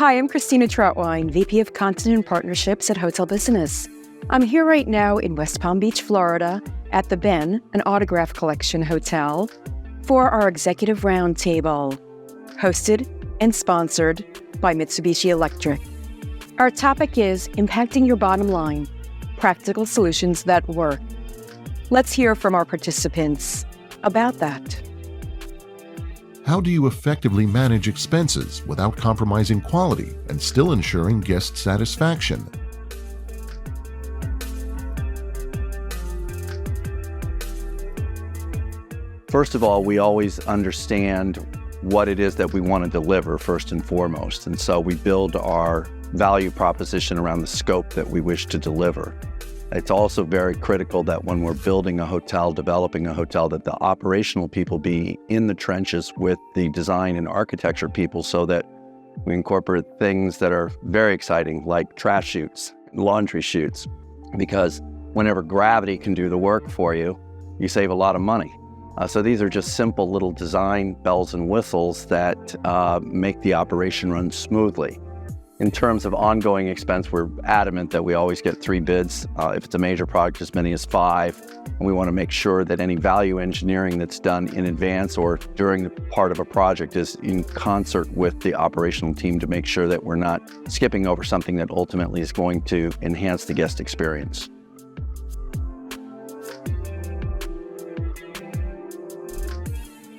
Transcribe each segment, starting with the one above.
Hi, I'm Christina Troutwine, VP of Content and Partnerships at Hotel Business. I'm here right now in West Palm Beach, Florida, at the Ben, an Autograph Collection hotel, for our Executive Roundtable, hosted and sponsored by Mitsubishi Electric. Our topic is impacting your bottom line, practical solutions that work. Let's hear from our participants about that. How do you effectively manage expenses without compromising quality and still ensuring guest satisfaction? First of all, we always understand what it is that we want to deliver first and foremost. And so we build our value proposition around the scope that we wish to deliver. It's also very critical that when we're building a hotel, developing a hotel, that the operational people be in the trenches with the design and architecture people so that we incorporate things that are very exciting, like trash chutes, laundry chutes, because whenever gravity can do the work for you, you save a lot of money. So these are just simple little design bells and whistles that make the operation run smoothly. In terms of ongoing expense, we're adamant that we always get 3 bids. If it's a major project, as many as 5. And we want to make sure that any value engineering that's done in advance or during the part of a project is in concert with the operational team to make sure that we're not skipping over something that ultimately is going to enhance the guest experience.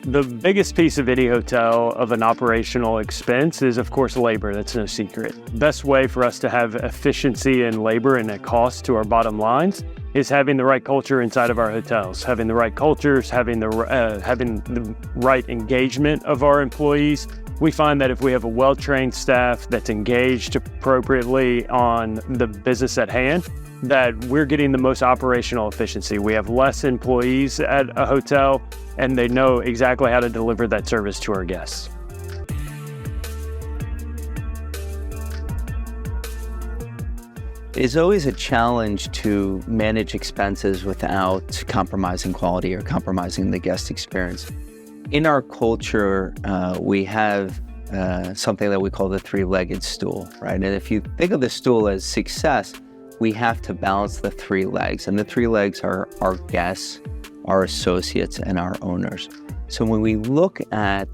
The biggest piece of any hotel of an operational expense is, of course, labor. That's no secret. Best way for us to have efficiency in labor and at cost to our bottom lines is having the right culture inside of our hotels, having the right cultures, having the right engagement of our employees. We find that if we have a well-trained staff that's engaged appropriately on the business at hand, that we're getting the most operational efficiency. We have less employees at a hotel, and they know exactly how to deliver that service to our guests. It's always a challenge to manage expenses without compromising quality or compromising the guest experience. In our culture, we have something that we call the 3-legged stool, right? And if you think of the stool as success, we have to balance the 3 legs. And the 3 legs are our guests, our associates, and our owners. So when we look at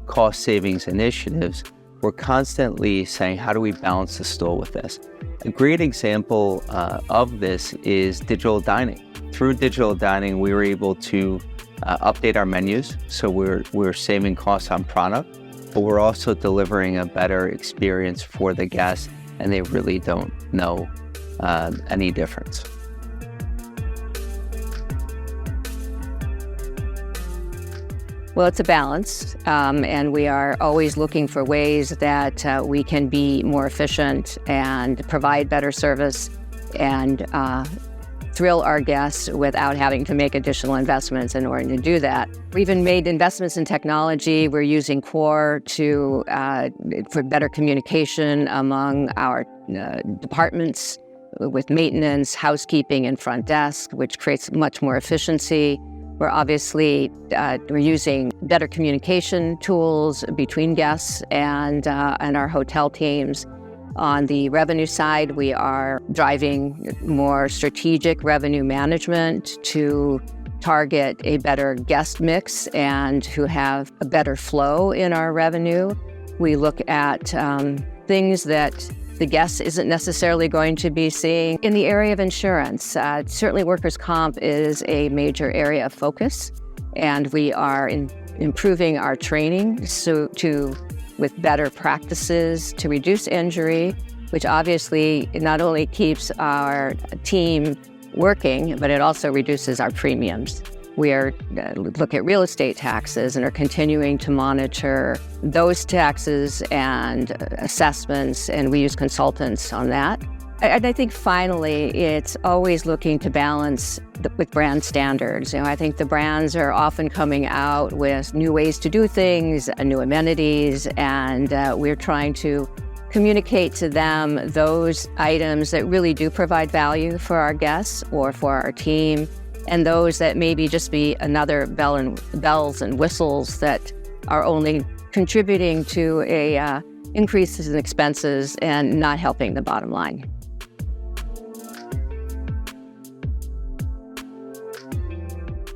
cost savings initiatives, we're constantly saying, how do we balance the stool with this? A great example of this is digital dining. Through digital dining, we were able to update our menus, so we're saving costs on product, but we're also delivering a better experience for the guests, and they really don't know any difference. Well, it's a balance, and we are always looking for ways that we can be more efficient and provide better service and thrill our guests without having to make additional investments in order to do that. We even made investments in technology. We're using Core for better communication among our departments with maintenance, housekeeping, and front desk, which creates much more efficiency. We're obviously we're using better communication tools between guests and our hotel teams. On the revenue side, we are driving more strategic revenue management to target a better guest mix and to have a better flow in our revenue. We look at things that the guest isn't necessarily going to be seeing. In the area of insurance, certainly workers' comp is a major area of focus, and we are improving our training with better practices to reduce injury, which obviously not only keeps our team working, but it also reduces our premiums. We look at real estate taxes and are continuing to monitor those taxes and assessments, and we use consultants on that. And I think finally, it's always looking to balance with brand standards. I think the brands are often coming out with new ways to do things, new amenities, and we're trying to communicate to them those items that really do provide value for our guests or for our team, and those that maybe just be another bells and whistles that are only contributing to increases in expenses and not helping the bottom line.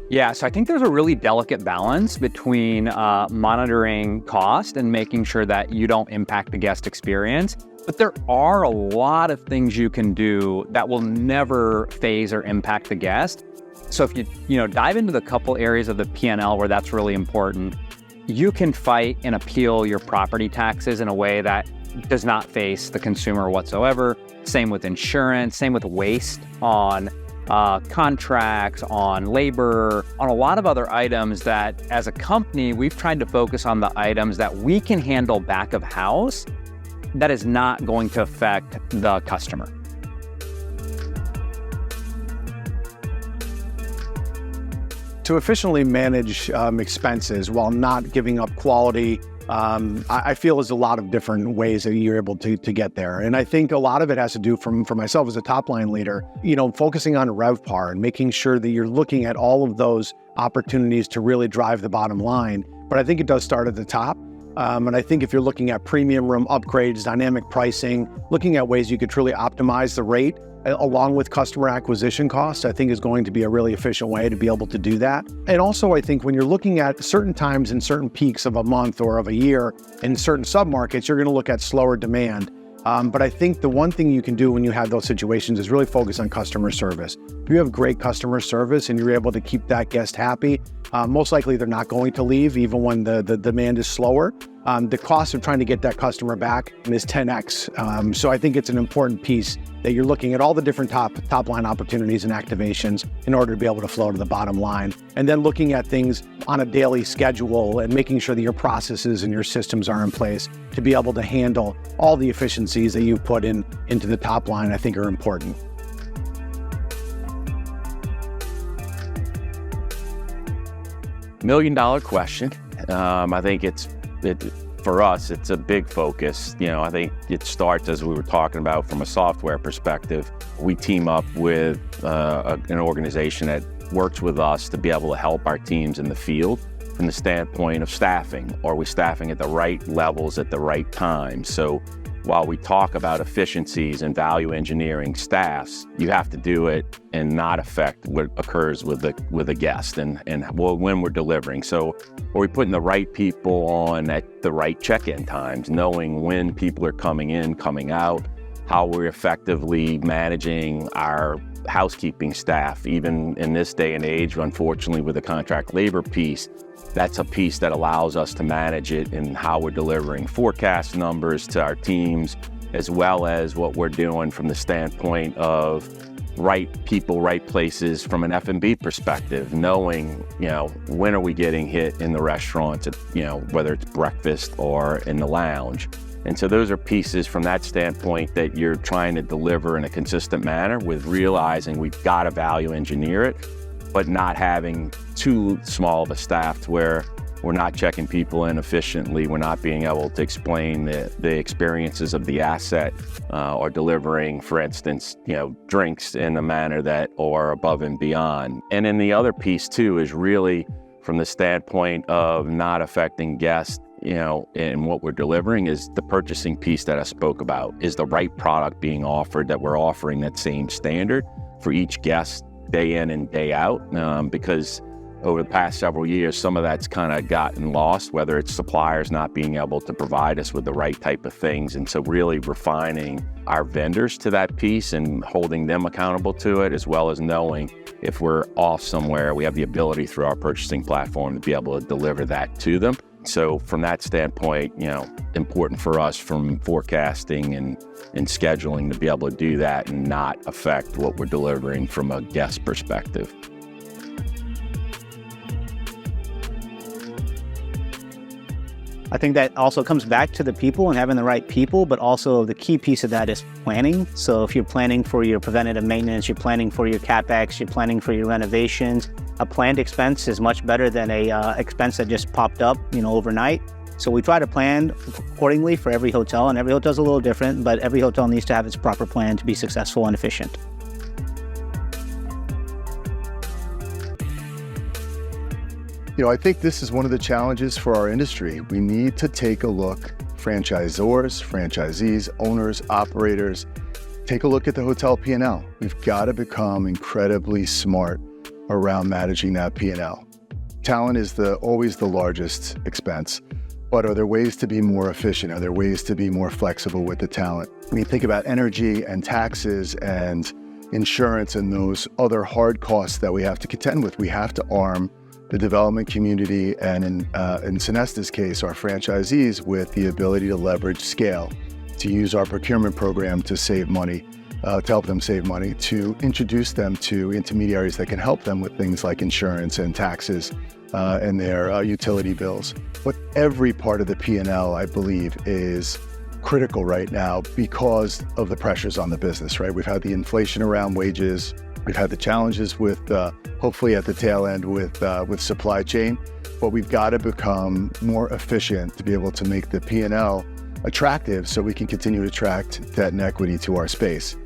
Yeah, so I think there's a really delicate balance between monitoring cost and making sure that you don't impact the guest experience. But there are a lot of things you can do that will never phase or impact the guest. So if you dive into the couple areas of the P&L where that's really important, you can fight and appeal your property taxes in a way that does not face the consumer whatsoever. Same with insurance, same with waste on contracts, on labor, on a lot of other items that as a company, we've tried to focus on the items that we can handle back of house that is not going to affect the customer. To efficiently manage expenses while not giving up quality, I feel there's a lot of different ways that you're able to get there. And I think a lot of it has to do for myself as a top line leader, focusing on RevPAR and making sure that you're looking at all of those opportunities to really drive the bottom line. But I think it does start at the top. And I think if you're looking at premium room upgrades, dynamic pricing, looking at ways you could truly optimize the rate along with customer acquisition costs, I think is going to be a really efficient way to be able to do that. And also, I think when you're looking at certain times and certain peaks of a month or of a year in certain submarkets, you're going to look at slower demand. But I think the one thing you can do when you have those situations is really focus on customer service. If you have great customer service and you're able to keep that guest happy, most likely they're not going to leave even when the demand is slower. The cost of trying to get that customer back is 10x. So I think it's an important piece that you're looking at all the different top line opportunities and activations in order to be able to flow to the bottom line. And then looking at things on a daily schedule and making sure that your processes and your systems are in place to be able to handle all the efficiencies that you put into the top line, I think are important. $1 million question. I think for us, it's a big focus. I think it starts, as we were talking about, from a software perspective. We team up with an organization that works with us to be able to help our teams in the field from the standpoint of staffing. Are we staffing at the right levels at the right time? So while we talk about efficiencies and value engineering staffs, you have to do it and not affect what occurs with the guest and when we're delivering. So are we putting the right people on at the right check-in times, knowing when people are coming in, coming out, how we're effectively managing our housekeeping staff, even in this day and age, unfortunately, with the contract labor piece. That's a piece that allows us to manage it and how we're delivering forecast numbers to our teams, as well as what we're doing from the standpoint of right people, right places from an F&B perspective, knowing, when are we getting hit in the restaurants, whether it's breakfast or in the lounge. And so those are pieces from that standpoint that you're trying to deliver in a consistent manner with realizing we've got to value engineer it, but not having too small of a staff to where we're not checking people in efficiently, we're not being able to explain the experiences of the asset or delivering, for instance, drinks in a manner that are above and beyond. And then the other piece too is really from the standpoint of not affecting guests, and what we're delivering is the purchasing piece that I spoke about. Is the right product being offered, that we're offering that same standard for each guest day in and day out? Because over the past several years, some of that's kind of gotten lost, whether it's suppliers not being able to provide us with the right type of things. And so really refining our vendors to that piece and holding them accountable to it, as well as knowing if we're off somewhere, we have the ability through our purchasing platform to be able to deliver that to them. So from that standpoint, important for us from forecasting and scheduling to be able to do that and not affect what we're delivering from a guest perspective. I think that also comes back to the people and having the right people, but also the key piece of that is planning. So if you're planning for your preventative maintenance, you're planning for your CapEx, you're planning for your renovations, a planned expense is much better than a expense that just popped up, overnight. So we try to plan accordingly for every hotel, and every hotel is a little different, but every hotel needs to have its proper plan to be successful and efficient. I think this is one of the challenges for our industry. We need to take a look franchisors, franchisees, owners, operators, take a look at the hotel P&L. We've got to become incredibly smart around managing that P&L. Talent is always the largest expense, but are there ways to be more efficient? Are there ways to be more flexible with the talent? When you think about energy and taxes and insurance and those other hard costs that we have to contend with, we have to arm the development community and in Sonesta's case, our franchisees with the ability to leverage scale, to use our procurement program to save money, to help them save money, to introduce them to intermediaries that can help them with things like insurance and taxes and their utility bills. But every part of the P&L, I believe, is critical right now because of the pressures on the business, right? We've had the inflation around wages. We've had the challenges with, hopefully at the tail end with supply chain, but we've got to become more efficient to be able to make the P&L attractive so we can continue to attract debt and equity to our space.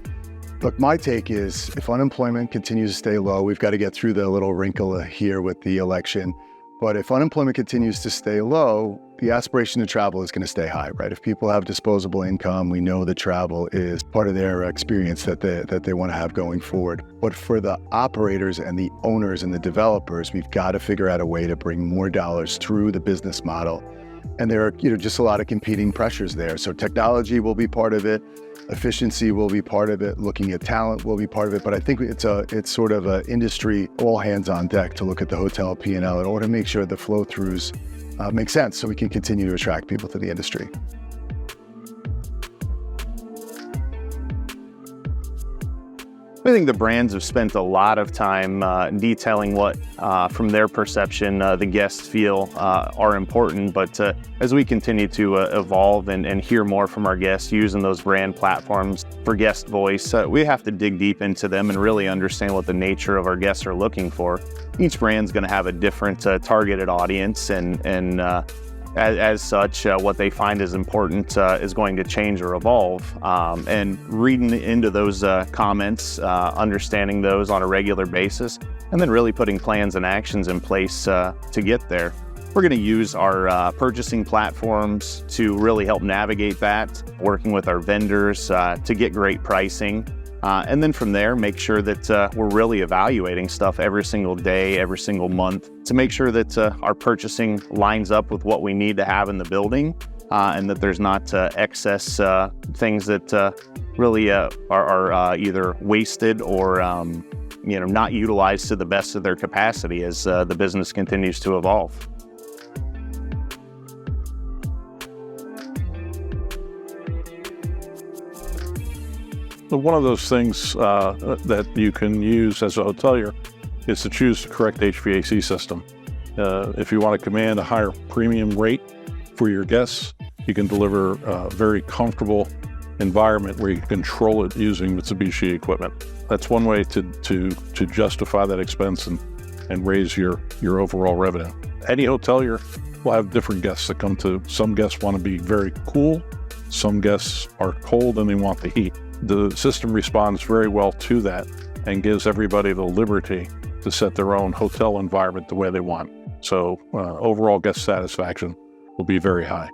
Look, my take is if unemployment continues to stay low, we've got to get through the little wrinkle here with the election. But if unemployment continues to stay low, the aspiration to travel is going to stay high, right? If people have disposable income, we know that travel is part of their experience that they want to have going forward. But for the operators and the owners and the developers, we've got to figure out a way to bring more dollars through the business model. And there are just a lot of competing pressures there. So technology will be part of it. Efficiency will be part of it. Looking at talent will be part of it. But I think it's sort of an industry all hands on deck to look at the hotel P&L in order to make sure the flow-throughs make sense so we can continue to attract people to the industry. I think the brands have spent a lot of time detailing what, from their perception, the guests feel are important. But as we continue to evolve and hear more from our guests using those brand platforms for guest voice, we have to dig deep into them and really understand what the nature of our guests are looking for. Each brand's going to have a different targeted audience, and as such, what they find is important is going to change or evolve. And reading into those comments, understanding those on a regular basis, and then really putting plans and actions in place to get there. We're going to use our purchasing platforms to really help navigate that, working with our vendors to get great pricing. And then from there, make sure that we're really evaluating stuff every single day, every single month to make sure that our purchasing lines up with what we need to have in the building and that there's not excess things that really are either wasted or not utilized to the best of their capacity as the business continues to evolve. One of those things that you can use as a hotelier is to choose the correct HVAC system. If you want to command a higher premium rate for your guests, you can deliver a very comfortable environment where you can control it using Mitsubishi equipment. That's one way to justify that expense and raise your overall revenue. Any hotelier will have different guests that come to. Some guests want to be very cool. Some guests are cold and they want the heat. The system responds very well to that and gives everybody the liberty to set their own hotel environment the way they want. So overall guest satisfaction will be very high.